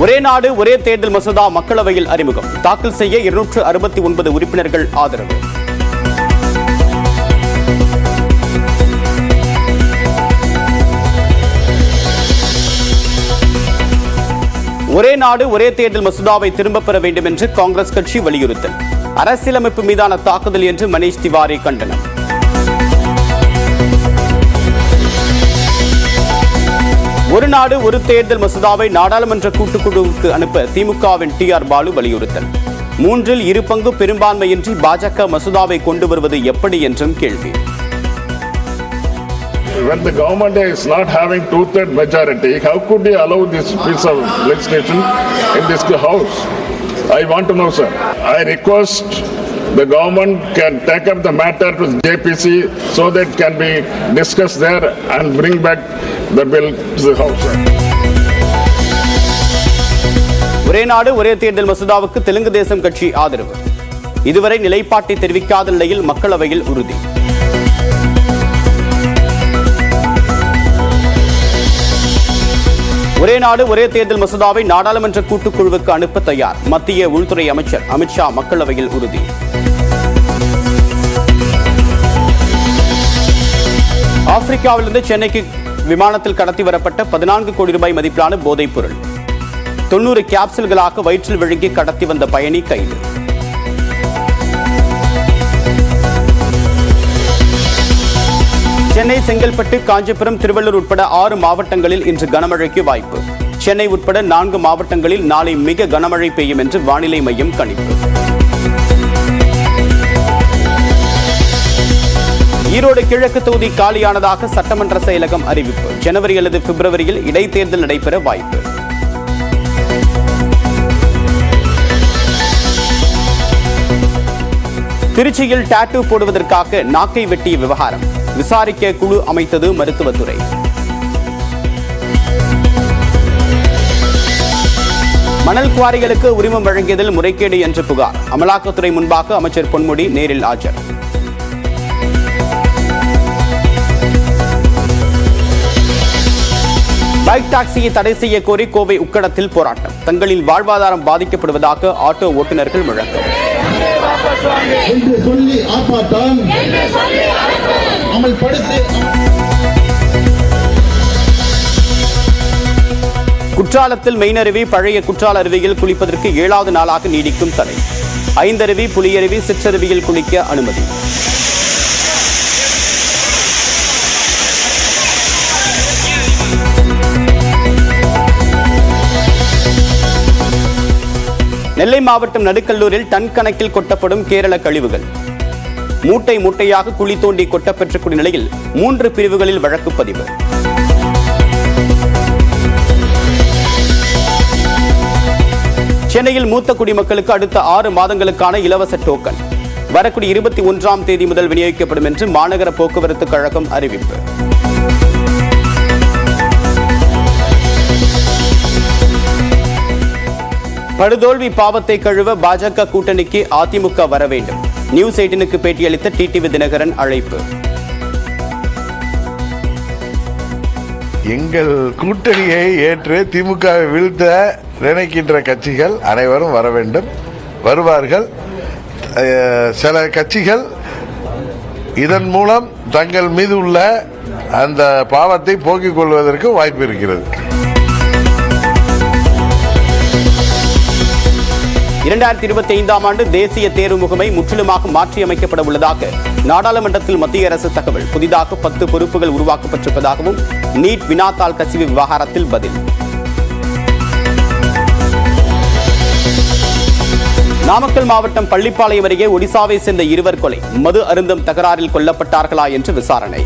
ஒரே நாடு ஒரே தேர்தல் மசோதா மக்களவையில் அறிமுகம். தாக்கல் செய்ய 269 உறுப்பினர்கள் ஆதரவு. ஒரே நாடு ஒரே தேர்தல் மசோதாவை திரும்பப் பெற வேண்டும் என்று காங்கிரஸ் கட்சி வலியுறுத்தல். அரசியலமைப்பு மீதான தாக்குதல் என்று மனீஷ் திவாரி கண்டனம். ஒரு நாடு ஒரு தேர்தல் மசோதாவை நாடாளுமன்ற கூட்டுக்குழுவுக்கு அனுப்ப திமுகவின் TR பாலு வலியுறுத்தல். 3இல் 2 பங்கு பெரும்பான்மையின்றி பாஜக மசோதாவை கொண்டு வருவது எப்படி என்றும் கேள்வி. When the government is not having 2/3 majority, how could you allow this piece of legislation in this house? I want to know, sir. I request the government can take up the matter to JPC so that it can be discussed there and bring back the bill to the house. ஒரே நாடு ஒரே தேர்தல் மசோதாவுக்கு தெலுங்கு தேசம் கட்சி ஆதரவு. இதுவரை நிலைப்பாட்டை தெரிவிக்காத நிலையில் மக்களவையில் உறுதி. ஒரே நாடு ஒரே தேர்தல் மசோதாவை நாடாளுமன்ற கூட்டுக்குழுவுக்கு அனுப்ப தயார். மத்திய உள்துறை அமைச்சர் அமித்ஷா மக்களவையில் உறுதி. ஆப்பிரிக்காவிலிருந்து சென்னைக்கு விமானத்தில் கடத்தி வரப்பட்ட 14 கோடி ரூபாய் மதிப்பிலான போதைப் பொருள் 90 கேப்சூல்களாக வயிற்றில் விழுங்கி கடத்தி வந்த பயணி கைது. சென்னை, செங்கல்பட்டு, காஞ்சிபுரம், திருவள்ளூர் உட்பட 6 மாவட்டங்களில் இன்று கனமழைக்கு வாய்ப்பு. சென்னை உட்பட 4 மாவட்டங்களில் நாளை மிக கனமழை பெய்யும் என்று வானிலை மையம் கணிப்பு. ஈரோடு கிழக்கு தொகுதி காலியானதாக சட்டமன்ற செயலகம் அறிவிப்பு. ஜனவரி அல்லது பிப்ரவரியில் இடைத்தேர்தல் நடைபெற வாய்ப்பு. திருச்சியில் டாட்டூ போடுவதற்காக நாக்கை வெட்டிய விவகாரம். விசாரிக்க குழு அமைத்தது மருத்துவத்துறை. மணல் குவாரிகளுக்கு உரிமம் வழங்கியதில் முறைகேடு என்று புகார். அமலாக்கத்துறை முன்பாக அமைச்சர் பொன்முடி நேரில் ஆஜர். பைக் டாக்ஸியை தடை செய்ய கோரி கோவை உக்கடத்தில் போராட்டம். தங்களின் வாழ்வாதாரம் பாதிக்கப்படுவதாக ஆட்டோ ஓட்டுநர்கள் முழக்கம். குற்றாலத்தில் மெயினருவி, பழைய குற்றால அருவியில் குளிப்பதற்கு 7வது நாளாக நீடிக்கும் தடை. 5 அருவி, புலியருவி, சிற்றருவியில் குளிக்க அனுமதி. நெல்லை மாவட்டம் நடுக்கல்லூரில் டன் கணக்கில் கொட்டப்படும் கேரள கழிவுகள். மூட்டை மூட்டையாக குழி தோண்டி கொட்டப்பெற்றக்கூடிய நிலையில் 3 பிரிவுகளில் வழக்கு பதிவு. சென்னையில் மூத்த குடிமக்களுக்கு அடுத்த 6 மாதங்களுக்கான இலவச டோக்கன் வரக்கூடிய 21ஆம் தேதி முதல் விநியோகிக்கப்படும் என்று மாநகர போக்குவரத்து கழகம் அறிவிப்பு. படுதோல்வி பாவத்தை கழுவ பாஜக கூட்டணிக்கு அதிமுக வர வேண்டும். நியூஸ் 18க்கு பேட்டியளித்த டிடிவி தினகரன் அழைப்பு. எங்கள் கூட்டணியை ஏற்று திமுகவை வீழ்த்த நினைக்கின்ற கட்சிகள் அனைவரும் வர வேண்டும், வருவார்கள். சில கட்சிகள் இதன் மூலம் தங்கள் மீது உள்ள அந்த பாவத்தை போக்கிக் கொள்வதற்கு வாய்ப்பு இருக்கிறது. 2025ஆம் ஆண்டு தேசிய தேர்வு முகமை முற்றிலுமாக மாற்றியமைக்கப்பட உள்ளதாக நாடாளுமன்றத்தில் மத்திய அரசு தகவல். புதிதாக 10 பொறுப்புகள் உருவாக்கப்பட்டிருப்பதாகவும் நீட் வினாத்தாள் கசிவு விவகாரத்தில் பதில். நாமக்கல் மாவட்டம் பள்ளிப்பாளையம் அருகே ஒடிசாவை சேர்ந்த 2 கொலை. மது அருந்தும் தகராறில் கொல்லப்பட்டார்களா என்று விசாரணை.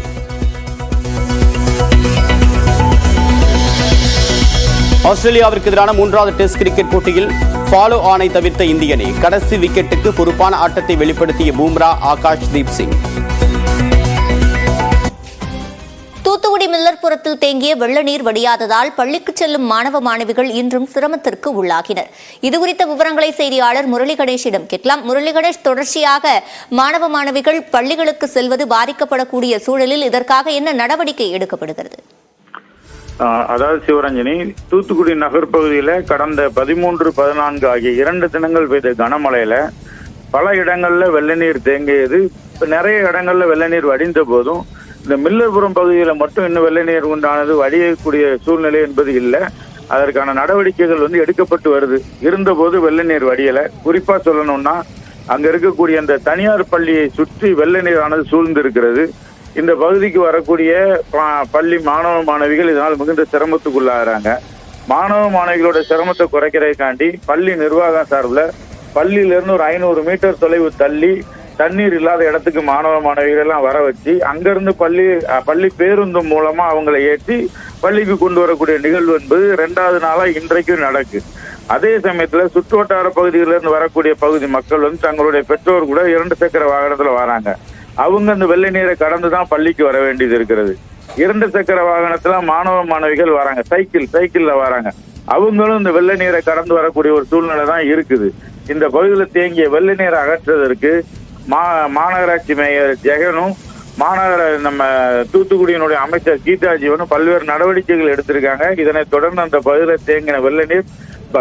ஆஸ்திரேலியாவிற்கு எதிரான 3வது டெஸ்ட் கிரிக்கெட் போட்டியில் ஃபாலோ ஆனை தவிர்த்த இந்திய அணி. கடைசி விக்கெட்டுக்கு பொறுப்பான ஆட்டத்தை வெளிப்படுத்திய பும்ரா, ஆகாஷ்தீப் சிங். தூத்துக்குடி மில்லர்புரத்தில் தேங்கிய வெள்ள நீர் வடியாததால் பள்ளிக்கு செல்லும் மாணவ மாணவிகள் இன்றும் சிரமத்திற்கு உள்ளாகினர். இதுகுறித்த விவரங்களை செய்தியாளர் முரளி கணேஷிடம் கேட்கலாம். முரளி கணேஷ், தொடர்ச்சியாக மாணவ மாணவிகள் பள்ளிகளுக்கு செல்வது பாதிக்கப்படக்கூடிய சூழலில் இதற்காக என்ன நடவடிக்கை எடுக்கப்படுகிறது? அதாவது சிவரஞ்சனி, தூத்துக்குடி நகர் பகுதியில கடந்த 13, 14 ஆகிய 2 தினங்கள் பெய்த கனமழையில பல இடங்கள்ல வெள்ள நீர் தேங்கியது. நிறைய இடங்கள்ல வெள்ள நீர் வடிந்த போதும் இந்த மில்லர்புரம் பகுதியில மட்டும் இன்னும் வெள்ள நீர் உண்டானது வடியக்கூடிய சூழ்நிலை என்பது இல்லை. அதற்கான நடவடிக்கைகள் எடுக்கப்பட்டு வருது. இருந்தபோது வெள்ள நீர் வடியல. குறிப்பா சொல்லணும்னா அங்க இருக்கக்கூடிய அந்த தனியார் பள்ளியை சுற்றி வெள்ள நீரானது சூழ்ந்து இருக்கிறது. இந்த பகுதிக்கு வரக்கூடிய பள்ளி மாணவ மாணவிகள் இதனால் மிகுந்த சிரமத்துக்குள்ளாகிறாங்க. மாணவ மாணவிகளோட சிரமத்தை குறைக்கிறதுக்காண்டி பள்ளி நிர்வாகம் சார்பில் பள்ளியிலிருந்து ஒரு 500 மீட்டர் தொலைவு தள்ளி தண்ணீர் இல்லாத இடத்துக்கு மாணவ மாணவிகள் எல்லாம் வர வச்சு அங்கிருந்து பள்ளி பேருந்து மூலமா அவங்களை ஏற்றி பள்ளிக்கு கொண்டு வரக்கூடிய நிகழ்வு என்பது 2வது நாளா இன்றைக்கும் நடக்கு. அதே சமயத்துல சுற்று வட்டார பகுதிகளிலிருந்து வரக்கூடிய பகுதி மக்கள் தங்களுடைய பெற்றோர் கூட 2 சக்கர வாகனத்துல வராங்க. அவங்க அந்த வெள்ளை நீரை கடந்துதான் பள்ளிக்கு வர வேண்டியது இருக்கிறது. 2 சக்கர வாகனத்துல மாணவ மாணவிகள் வராங்க, சைக்கிள்ல வராங்க. அவங்களும் இந்த வெள்ளை நீரை கடந்து வரக்கூடிய ஒரு சூழ்நிலை தான் இருக்குது. இந்த பகுதியில் தேங்கிய வெள்ளை நீரை அகற்றுவதற்கு மாநகராட்சி மேயர் ஜெகனும் நம்ம தூத்துக்குடியினுடைய அமைச்சர் கீதா ஜீவனும் பல்வேறு நடவடிக்கைகள் எடுத்திருக்காங்க. இதனைத் தொடர்ந்து அந்த பகுதியில் தேங்கின வெள்ள நீர்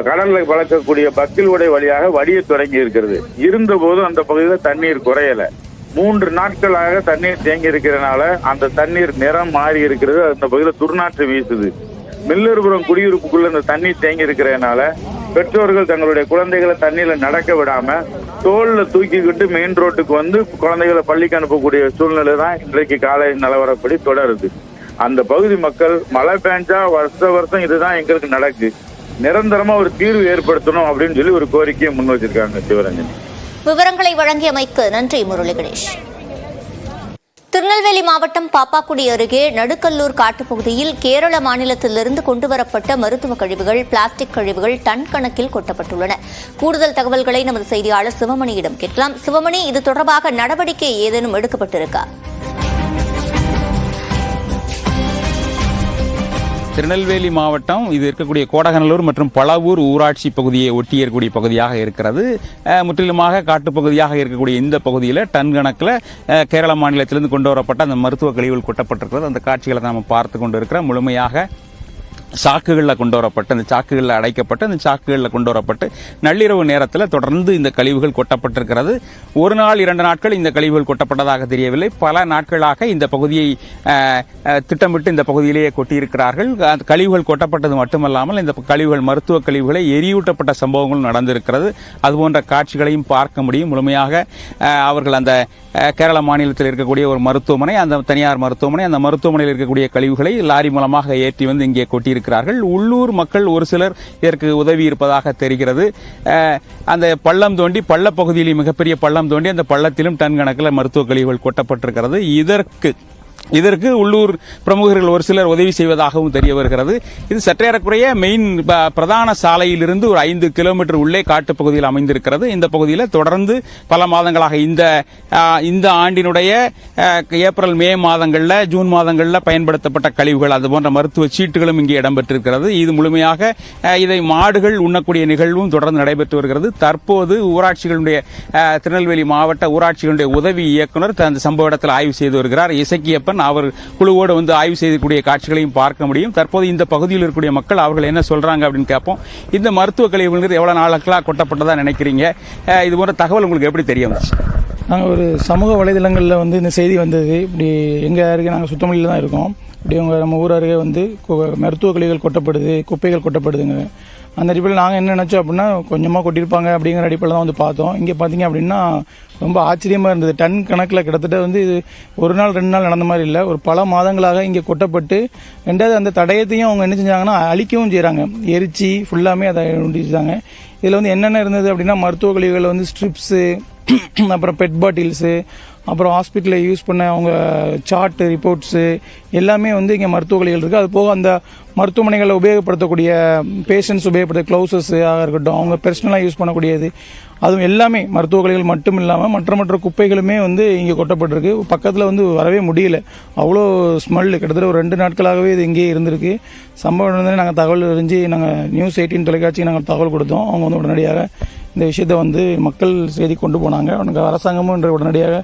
கடல்ல வளர்க்கக்கூடிய பக்கில் உடை வழியாக வடிய தொடங்கி இருக்கிறது. இருந்த போதும் அந்த பகுதியில் தண்ணீர் குறையல. 3 நாட்களாக தண்ணீர் தேங்கி இருக்கிறதுனால அந்த தண்ணீர் நிறம் மாறி இருக்கிறது. அந்த பகுதியில் துர்நாற்று வீசுது. மில்லர்புரம் குடியிருப்புக்குள்ள இந்த தண்ணீர் தேங்கி இருக்கிறதுனால பெற்றோர்கள் தங்களுடைய குழந்தைகளை தண்ணீர்ல நடக்க விடாம தோல்ல தூக்கிக்கிட்டு மெயின் ரோட்டுக்கு குழந்தைகளை பள்ளிக்கு அனுப்பக்கூடிய சூழ்நிலை தான் இன்றைக்கு காலை நிலவரப்படி தொடருது. அந்த பகுதி மக்கள் மழை பெஞ்சா வருஷம் இதுதான் எங்களுக்கு நடக்கு, நிரந்தரமா ஒரு தீர்வு ஏற்படுத்தணும் அப்படின்னு சொல்லி ஒரு கோரிக்கையை முன் வச்சிருக்காங்க. சிவரஞ்சன், விவரங்களை வழங்கியமைக்கு நன்றி முரளி கணேஷ். திருநெல்வேலி மாவட்டம் பாப்பாக்குடி அருகே நடுக்கல்லூர் காட்டுப்பகுதியில் கேரள மாநிலத்திலிருந்து கொண்டுவரப்பட்ட மருத்துவ கழிவுகள், பிளாஸ்டிக் கழிவுகள் டன் கணக்கில் கொட்டப்பட்டுள்ளன. கூடுதல் தகவல்களை நமது செய்தியாளர் சிவமணியிடம் கேட்கலாம். சிவமணி, இது தொடர்பாக நடவடிக்கை ஏதேனும் எடுக்கப்பட்டிருக்கா? திருநெல்வேலி மாவட்டம் இது இருக்கக்கூடிய கோடகநல்லூர் மற்றும் பழவூர் ஊராட்சி பகுதியை ஒட்டி இருக்கக்கூடிய பகுதியாக இருக்கிறது. முற்றிலுமாக காட்டுப்பகுதியாக இருக்கக்கூடிய இந்த பகுதியில் டன் கணக்கில் கேரள மாநிலத்திலிருந்து கொண்டு வரப்பட்ட அந்த மருத்துவ கழிவுகள் கொட்டப்பட்டிருக்கிறது. அந்த காட்சிகளை நாம் பார்த்து கொண்டு இருக்கிறோம். முழுமையாக சாக்குகளில் கொண்டு வரப்பட்டு அந்த சாக்குகளில் அடைக்கப்பட்டு அந்த சாக்குகளில் கொண்டு வரப்பட்டு நள்ளிரவு நேரத்தில் தொடர்ந்து இந்த கழிவுகள் கொட்டப்பட்டிருக்கிறது. 1 நாள் 2 நாட்கள் இந்த கழிவுகள் கொட்டப்பட்டதாக தெரியவில்லை. பல நாட்களாக இந்த பகுதியை திட்டமிட்டு இந்த பகுதியிலேயே கொட்டியிருக்கிறார்கள். கழிவுகள் கொட்டப்பட்டது மட்டுமல்லாமல் இந்த கழிவுகள் மருத்துவ கழிவுகளை எரியூட்டப்பட்ட சம்பவங்களும் நடந்திருக்கிறது. அதுபோன்ற காட்சிகளையும் பார்க்க முடியும். முழுமையாக அவர்கள் அந்த கேரள மாநிலத்தில் இருக்கக்கூடிய ஒரு மருத்துவமனை, அந்த தனியார் மருத்துவமனை, அந்த மருத்துவமனையில் இருக்கக்கூடிய கழிவுகளை லாரி மூலமாக ஏற்றி இங்கே கொட்டியிருக்கிறார்கள். உள்ளூர் மக்கள் ஒரு சிலர் இதற்கு உதவி இருப்பதாக தெரிகிறது. அந்த பள்ளம் தோண்டி பள்ளப்பகுதியில் மிகப்பெரிய பள்ளம் தோண்டி அந்த பள்ளத்திலும் டன் கணக்கில் மருத்துவ கழிவுகள் கொட்டப்பட்டிருக்கிறது. இதற்கு உள்ளூர் பிரமுகர்கள் ஒரு சிலர் உதவி செய்வதாகவும் தெரிய வருகிறது. இது சற்றேறக்குறைய மெயின் பிரதான சாலையிலிருந்து ஒரு 5 கிலோமீட்டர் உள்ளே காட்டுப்பகுதியில் அமைந்திருக்கிறது. இந்த பகுதியில் தொடர்ந்து பல மாதங்களாக இந்த ஆண்டினுடைய ஏப்ரல், மே மாதங்களில், ஜூன் மாதங்களில் பயன்படுத்தப்பட்ட கழிவுகள், அதுபோன்ற மருத்துவ சீட்டுகளும் இங்கே இடம்பெற்றிருக்கிறது. இது முழுமையாக இதை மாடுகள் உண்ணக்கூடிய நிகழ்வும் தொடர்ந்து நடைபெற்று வருகிறது. தற்போது ஊராட்சிகளுடைய திருநெல்வேலி மாவட்ட ஊராட்சிகளுடைய உதவி இயக்குநர் அந்த சம்பவ இடத்தில் ஆய்வு செய்து வருகிறார். இசக்கியப்பன் அவர் குழுவோடு ஆய்வு செய்யக்கூடிய காட்சிகளையும் பார்க்க முடியும். தற்போது இந்த பகுதியில் இருக்கக்கூடிய மக்கள் அவர்கள் என்ன சொல்றாங்க அப்படின்னு கேட்போம். இந்த மருத்துவ கழிவுகள் எவ்வளவு நாட்களாக கொட்டப்பட்டதா நினைக்கிறீங்க? இது போன்ற தகவல் உங்களுக்கு எப்படி தெரிய வந்துச்சு? நாங்கள் ஒரு சமூக வலைதளங்களில் இந்த செய்தி வந்தது. இப்படி எங்கள் அருகே நாங்கள் சுத்தமல்லியில் தான் இருக்கோம். இப்படி நம்ம ஊர் அருகே மருத்துவ கழிவுகள் கொட்டப்படுது, குப்பைகள் கொட்டப்படுதுங்க. அந்த அடிப்படையில் நாங்கள் என்ன நினச்சோம் அப்படின்னா கொஞ்சமாக கொட்டியிருப்பாங்க அப்படிங்கிற அடிப்படையில் தான் பார்த்தோம். இங்கே பார்த்தீங்க அப்படின்னா ரொம்ப ஆச்சரியமாக இருந்தது. டன் கணக்கில் கிட்டத்தட்ட இது 1 நாள் 2 நாள் நடந்த மாதிரி இல்லை, ஒரு பல மாதங்களாக இங்கே கொட்டப்பட்டு, 2வது அந்த தடயத்தையும் அவங்க என்ன செஞ்சாங்கன்னா அழிக்கவும் செய்கிறாங்க. எரிச்சி ஃபுல்லாமே அதை செஞ்சாங்க. இதில் என்னென்ன இருந்தது அப்படின்னா மருத்துவ கழிவுகள் ஸ்ட்ரிப்ஸு, அப்புறம் பெட் பாட்டில்ஸு, அப்புறம் ஹாஸ்பிட்டலில் யூஸ் பண்ண அவங்க சார்ட்டு, ரிப்போர்ட்ஸு எல்லாமே இங்கே மருத்துவ கழிவுகள் இருக்குது. அது போக அந்த மருத்துவமனைகளில் உபயோகப்படுத்தக்கூடிய பேஷண்ட்ஸ் உபயோகப்படுத்த க்ளவுசஸ் இருக்கட்டும், அவங்க பர்சனலாக யூஸ் பண்ணக்கூடியது, அதுவும் எல்லாமே மருத்துவ கழிவுகள் மட்டும் இல்லாமல் மற்ற குப்பைகளுமே இங்கே கொட்டப்பட்டிருக்கு. பக்கத்தில் வரவே முடியல, அவ்வளோ ஸ்மெல். கிட்டத்தட்ட ஒரு 2 நாட்களாகவே இது இங்கேயே இருந்திருக்கு. சம்பவம் நாங்கள் தகவல் அறிஞ்சு நாங்கள் நியூஸ் 18 தொலைக்காட்சிக்கு நாங்கள் தகவல் கொடுத்தோம். அவங்க உடனடியாக இந்த விஷயத்தை மக்கள் செய்தி கொண்டு போனாங்க. அரசாங்கமும் உடனடியாக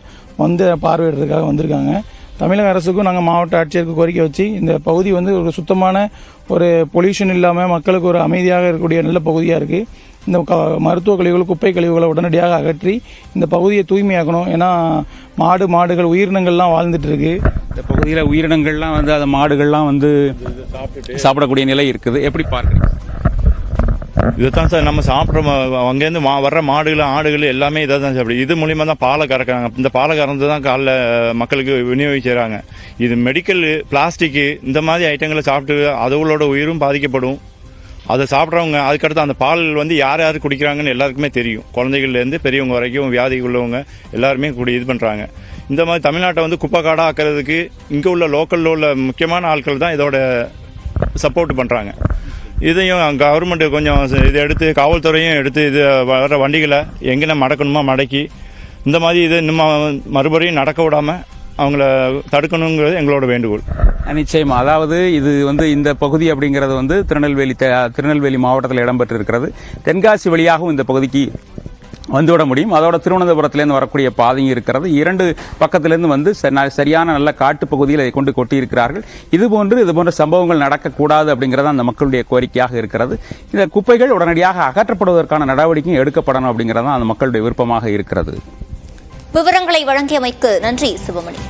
பார்வையிடுறதுக்காக வந்திருக்காங்க. தமிழக அரசுக்கும் நாங்கள் மாவட்ட ஆட்சியருக்கு கோரிக்கை வச்சு இந்த பகுதி வந்து ஒரு சுத்தமான ஒரு பொல்யூஷன் இல்லாமல் மக்களுக்கு ஒரு அமைதியாக இருக்கக்கூடிய நல்ல பகுதியாக இருக்குது. இந்த மருத்துவ கழிவுகள், குப்பை கழிவுகளை உடனடியாக அகற்றி இந்த பகுதியை தூய்மையாக்கணும். ஏன்னா மாடுகள் உயிரினங்கள்லாம் வாழ்ந்துட்டு இருக்கு. இந்த பகுதியில் உயிரினங்கள்லாம் வந்து அந்த மாடுகள்லாம் வந்து சாப்பிடக்கூடிய நிலை இருக்குது. எப்படி பார்க்குறீங்க? இதுதான் சார் நம்ம சாப்பிட்ற அங்கேருந்து வர்ற மாடுகள், ஆடுகள் எல்லாமே இதை தான் சாப்பிடுது. இது மூலிமா தான் பாலை கறக்கிறாங்க. இந்த பாலை கறந்து தான் காலைல மக்களுக்கு விநியோகிக்கிறாங்க. இது மெடிக்கல், பிளாஸ்டிக்கு இந்த மாதிரி ஐட்டங்களை சாப்பிட்டு அதுகளோட உயிரும் பாதிக்கப்படும். அதை சாப்பிட்றவங்க அதுக்கடுத்து அந்த பால் வந்து யார் யார் குடிக்கிறாங்கன்னு எல்லாருக்குமே தெரியும். குழந்தைகள்லேருந்து பெரியவங்க வரைக்கும் வியாதி உள்ளவங்க எல்லாருமே இது பண்ணுறாங்க. இந்த மாதிரி தமிழ்நாட்டை வந்து குப்பை காடாக ஆக்கிறதுக்கு இங்கே உள்ள லோக்கலில் உள்ள முக்கியமான ஆட்கள் தான் இதோட சப்போர்ட் பண்ணுறாங்க. இதையும் கவர்மெண்ட் கொஞ்சம் இதை எடுத்து, காவல்துறையும் எடுத்து இது வர வண்டிகளை எங்கே மடக்கணுமோ மடக்கி இந்த மாதிரி இது இன்னும் மறுபடியும் நடக்க விடாமல் அவங்கள தடுக்கணுங்கிறது எங்களோட வேண்டுகோள். நிச்சயமா. அதாவது இது வந்து இந்த பகுதி அப்படிங்கிறது வந்து திருநெல்வேலி மாவட்டத்தில் இடம்பெற்று இருக்கிறது. தென்காசி வழியாகவும் இந்த பகுதிக்கு வந்துவிட முடியும். அதோட திருவனந்தபுரத்திலேருந்து வரக்கூடிய பாதையும் இருக்கிறது. 2 பக்கத்திலேருந்து வந்து சரியான நல்ல காட்டு பகுதியில் இதை கொண்டு கொட்டியிருக்கிறார்கள். இது போன்ற சம்பவங்கள் நடக்கக்கூடாது அப்படிங்கிறது அந்த மக்களுடைய கோரிக்கையாக இருக்கிறது. இந்த குப்பைகள் உடனடியாக அகற்றப்படுவதற்கான நடவடிக்கையும் எடுக்கப்படணும் அப்படிங்கிறது அந்த மக்களுடைய விருப்பமாக இருக்கிறது. விவரங்களை வழங்கியமைக்கு நன்றி சிவமணி.